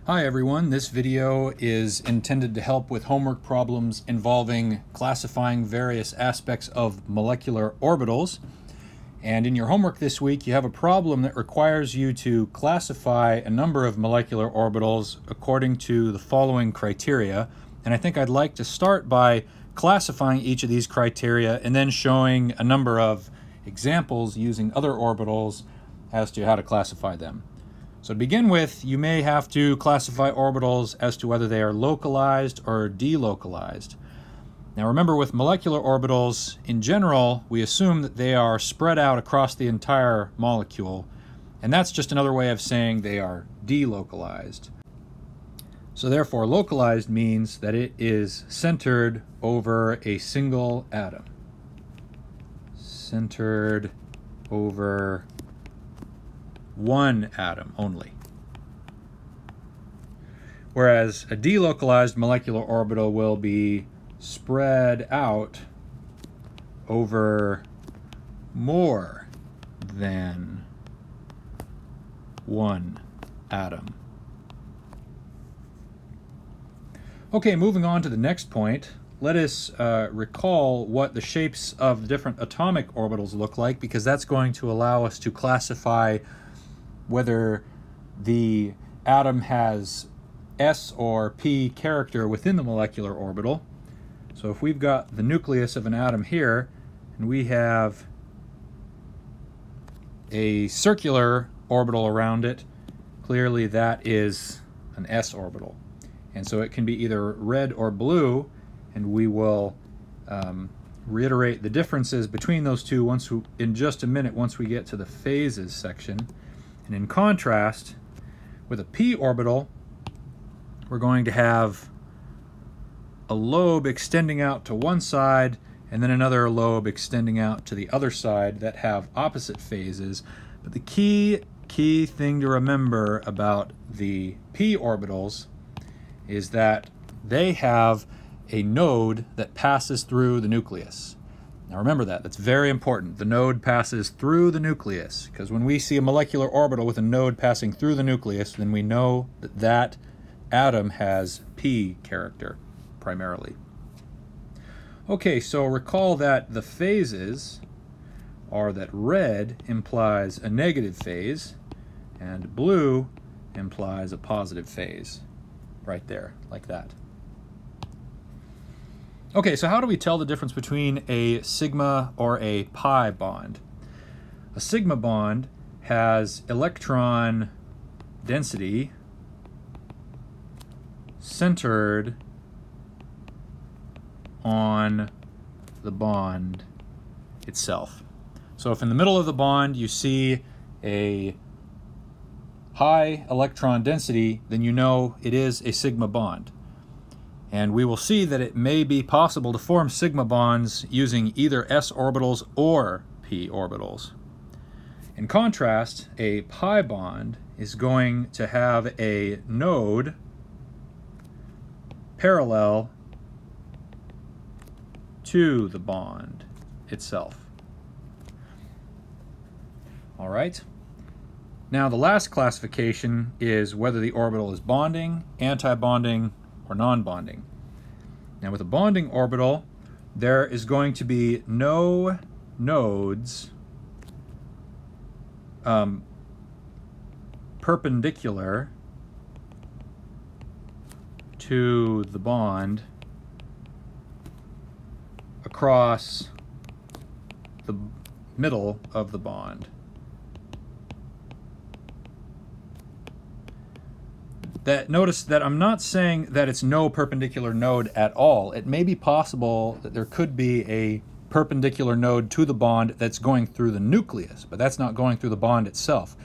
Hi everyone, this video is intended to help with homework problems involving classifying various aspects of molecular orbitals. And in your homework this week, you have a problem that requires you to classify a number of molecular orbitals according to the following criteria. And I think I'd like to start by classifying each of these criteria and then showing a number of examples using other orbitals as to how to classify them. So to begin with, you may have to classify orbitals as to whether they are localized or delocalized. Now remember, with molecular orbitals, in general, we assume that they are spread out across the entire molecule, and that's just another way of saying they are delocalized. So therefore, localized means that it is centered over a single atom. Centered over one atom only. Whereas a delocalized molecular orbital will be spread out over more than one atom. Okay, moving on to the next point, let us recall what the shapes of the different atomic orbitals look like, because that's going to allow us to classify whether the atom has S or P character within the molecular orbital. So if we've got the nucleus of an atom here, and we have a circular orbital around it, clearly that is an S orbital. And so it can be either red or blue, and we will reiterate the differences between those two in just a minute once we get to the phases section. And in contrast, with a p orbital, we're going to have a lobe extending out to one side and then another lobe extending out to the other side that have opposite phases. But the key thing to remember about the p orbitals is that they have a node that passes through the nucleus. Now remember that's very important. The node passes through the nucleus, because when we see a molecular orbital with a node passing through the nucleus, then we know that that atom has p character primarily. Okay, so recall that the phases are that red implies a negative phase and blue implies a positive phase. Right there, like that. Okay, so how do we tell the difference between a sigma or a pi bond? A sigma bond has electron density centered on the bond itself. So if in the middle of the bond you see a high electron density, then you know it is a sigma bond. And we will see that it may be possible to form sigma bonds using either s orbitals or p orbitals. In contrast, a pi bond is going to have a node parallel to the bond itself. All right. Now the last classification is whether the orbital is bonding, antibonding, or non-bonding. Now with a bonding orbital, there is going to be no nodes perpendicular to the bond across the middle of the bond. Notice that I'm not saying that it's no perpendicular node at all. It may be possible that there could be a perpendicular node to the bond that's going through the nucleus, but that's not going through the bond itself.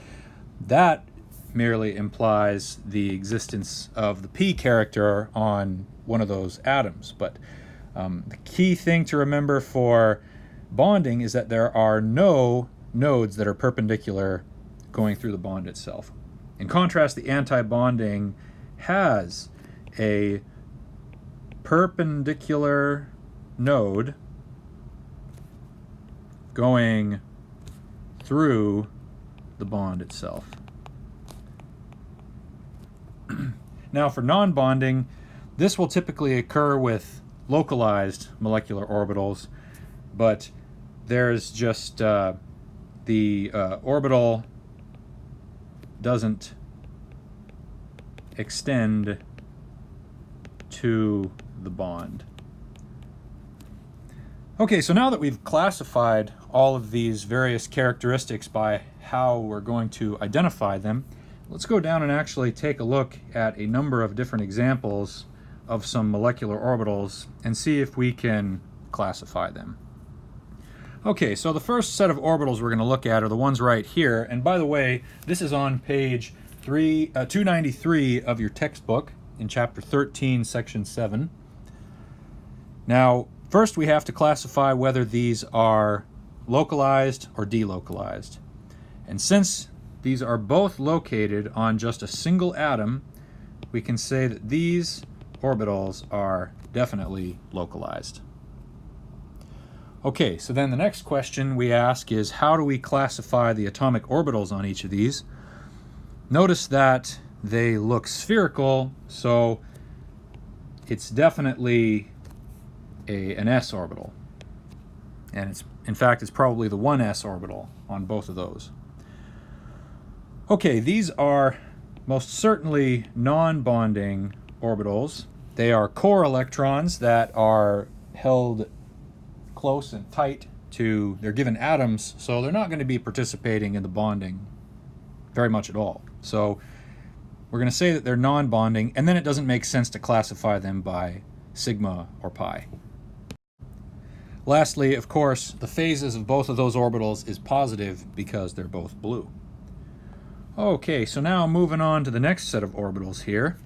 That merely implies the existence of the p character on one of those atoms. But the key thing to remember for bonding is that there are no nodes that are perpendicular going through the bond itself. In contrast, the antibonding has a perpendicular node going through the bond itself. Now for non-bonding, this will typically occur with localized molecular orbitals, but there's just the orbital doesn't extend to the bond. Okay, so now that we've classified all of these various characteristics by how we're going to identify them, let's go down and actually take a look at a number of different examples of some molecular orbitals and see if we can classify them. Okay, so the first set of orbitals we're going to look at are the ones right here. And by the way, this is on page 293 of your textbook in chapter 13, section 7. Now, first we have to classify whether these are localized or delocalized. And since these are both located on just a single atom, we can say that these orbitals are definitely localized. Okay, so then the next question we ask is, how do we classify the atomic orbitals on each of these? Notice that they look spherical, so it's definitely an s orbital. And in fact, it's probably the 1s orbital on both of those. Okay, these are most certainly non-bonding orbitals. They are core electrons that are held close and tight to their given atoms, so they're not going to be participating in the bonding very much at all. So we're going to say that they're non-bonding, and then it doesn't make sense to classify them by sigma or pi. Lastly, of course, the phases of both of those orbitals is positive because they're both blue. Okay, so now moving on to the next set of orbitals here.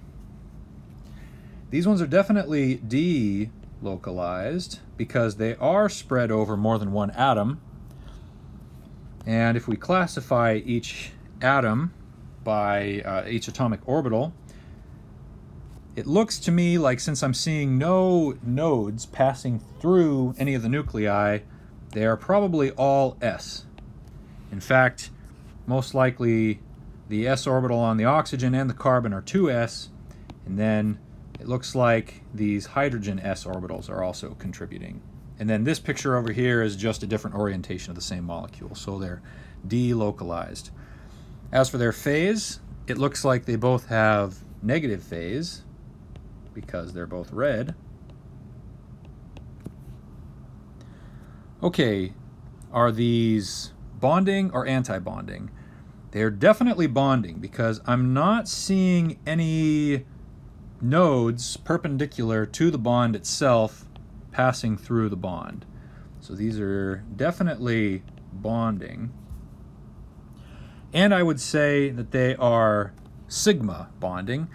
These ones are definitely delocalized because they are spread over more than one atom. And if we classify each atom by each atomic orbital, it looks to me like, since I'm seeing no nodes passing through any of the nuclei, they are probably all s. In fact, most likely the s orbital on the oxygen and the carbon are 2s, and then it looks like these hydrogen s orbitals are also contributing. And then this picture over here is just a different orientation of the same molecule, so they're delocalized. As for their phase, it looks like they both have negative phase because they're both red. Okay, are these bonding or anti-bonding? They're definitely bonding because I'm not seeing any nodes perpendicular to the bond itself passing through the bond. So these are definitely bonding. And I would say that they are sigma bonding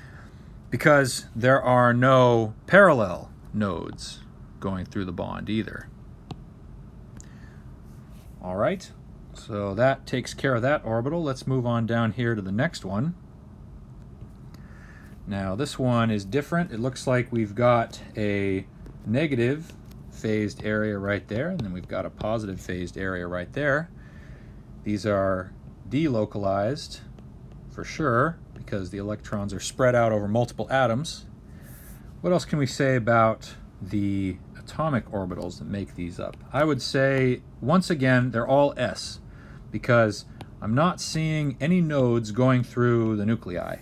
because there are no parallel nodes going through the bond either. All right, so that takes care of that orbital. Let's move on down here to the next one. Now this one is different. It looks like we've got a negative phased area right there, and then we've got a positive phased area right there. These are delocalized for sure because the electrons are spread out over multiple atoms. What else can we say about the atomic orbitals that make these up? I would say, once again, they're all s because I'm not seeing any nodes going through the nuclei.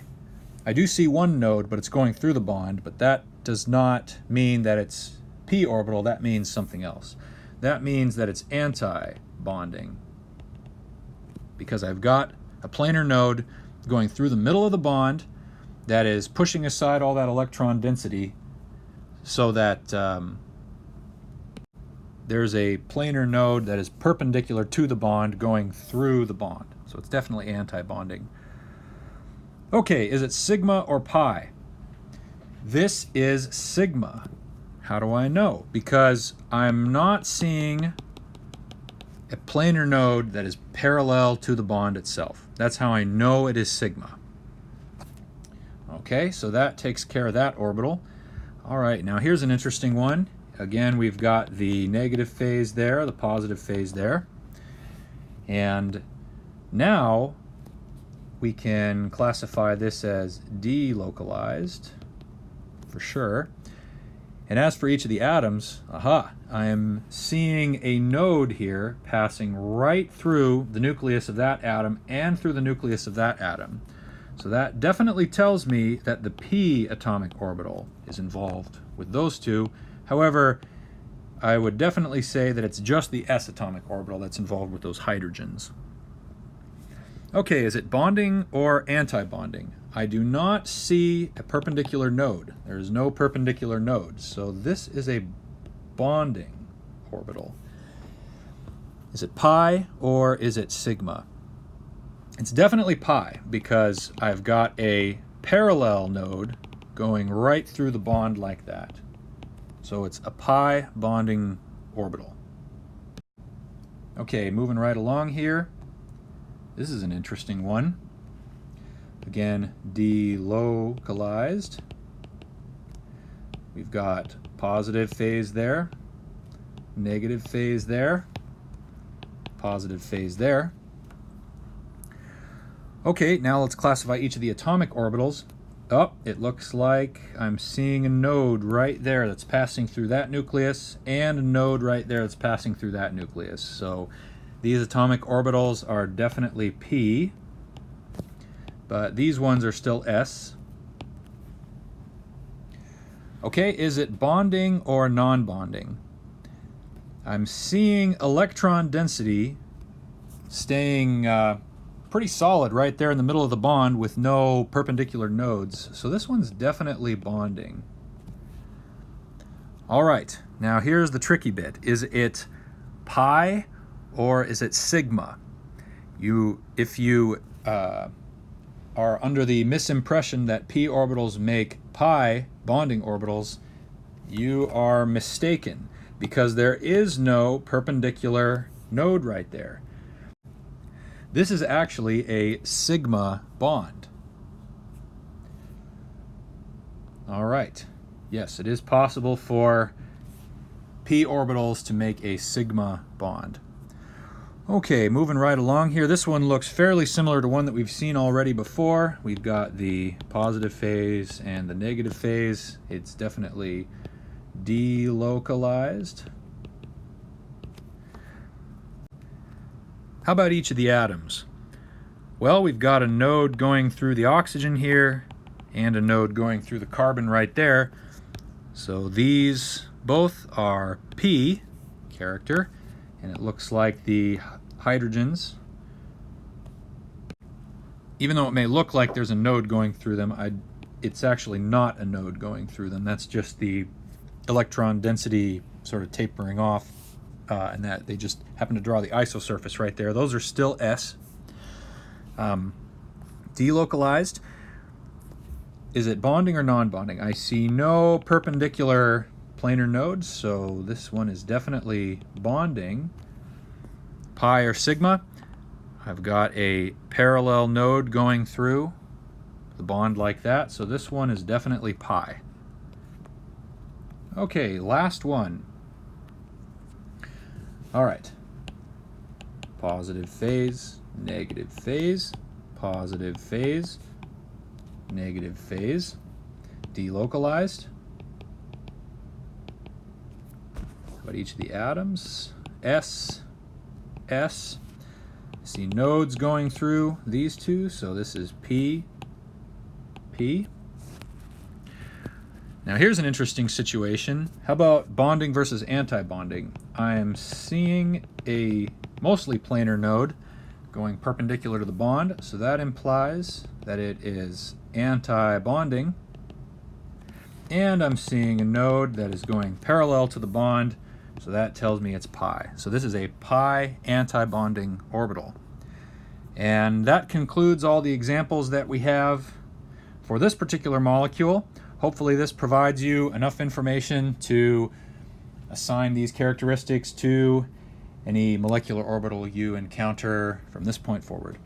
I do see one node, but it's going through the bond, but that does not mean that it's p orbital. That means something else. That means that it's anti-bonding because I've got a planar node going through the middle of the bond that is pushing aside all that electron density so that there's a planar node that is perpendicular to the bond going through the bond. So it's definitely anti-bonding. Okay, is it sigma or pi? This is sigma. How do I know? Because I'm not seeing a planar node that is parallel to the bond itself. That's how I know it is sigma. Okay, so that takes care of that orbital. All right, now here's an interesting one. Again, we've got the negative phase there, the positive phase there. And now we can classify this as delocalized for sure. And as for each of the atoms, aha, I am seeing a node here passing right through the nucleus of that atom and through the nucleus of that atom. So that definitely tells me that the p atomic orbital is involved with those two. However, I would definitely say that it's just the s atomic orbital that's involved with those hydrogens. Okay, is it bonding or anti-bonding? I do not see a perpendicular node. There is no perpendicular node, so this is a bonding orbital. Is it pi or is it sigma? It's definitely pi because I've got a parallel node going right through the bond like that. So it's a pi bonding orbital. Okay, moving right along here. This is an interesting one. Again, delocalized. We've got positive phase there, negative phase there, positive phase there. Okay, now let's classify each of the atomic orbitals. Oh, it looks like I'm seeing a node right there that's passing through that nucleus and a node right there that's passing through that nucleus. So these atomic orbitals are definitely p, but these ones are still s. Okay, is it bonding or non-bonding? I'm seeing electron density staying pretty solid right there in the middle of the bond with no perpendicular nodes. So this one's definitely bonding. All right, now here's the tricky bit. Is it pi or is it sigma? If you are under the misimpression that p orbitals make pi bonding orbitals, you are mistaken because there is no perpendicular node right there. This is actually a sigma bond. All right. Yes, it is possible for p orbitals to make a sigma bond. Okay, moving right along here. This one looks fairly similar to one that we've seen already before. We've got the positive phase and the negative phase. It's definitely delocalized. How about each of the atoms? Well, we've got a node going through the oxygen here and a node going through the carbon right there. So these both are p character, and it looks like the hydrogens, even though it may look like there's a node going through them, it's actually not a node going through them. That's just the electron density sort of tapering off, and that they just happen to draw the isosurface right there. Those are still S. Delocalized. Is it bonding or non-bonding? I see no perpendicular planar nodes, so this one is definitely bonding. Pi or sigma? I've got a parallel node going through the bond like that, so this one is definitely pi. Okay, last one. All right. Positive phase, negative phase, positive phase, negative phase, delocalized. How about each of the atoms? S, S. I see nodes going through these two, so this is P, P. Now here's an interesting situation. How about bonding versus anti-bonding? I am seeing a mostly planar node going perpendicular to the bond, so that implies that it is anti-bonding. And I'm seeing a node that is going parallel to the bond, so that tells me it's pi. So this is a pi anti-bonding orbital. And that concludes all the examples that we have for this particular molecule. Hopefully this provides you enough information to assign these characteristics to any molecular orbital you encounter from this point forward.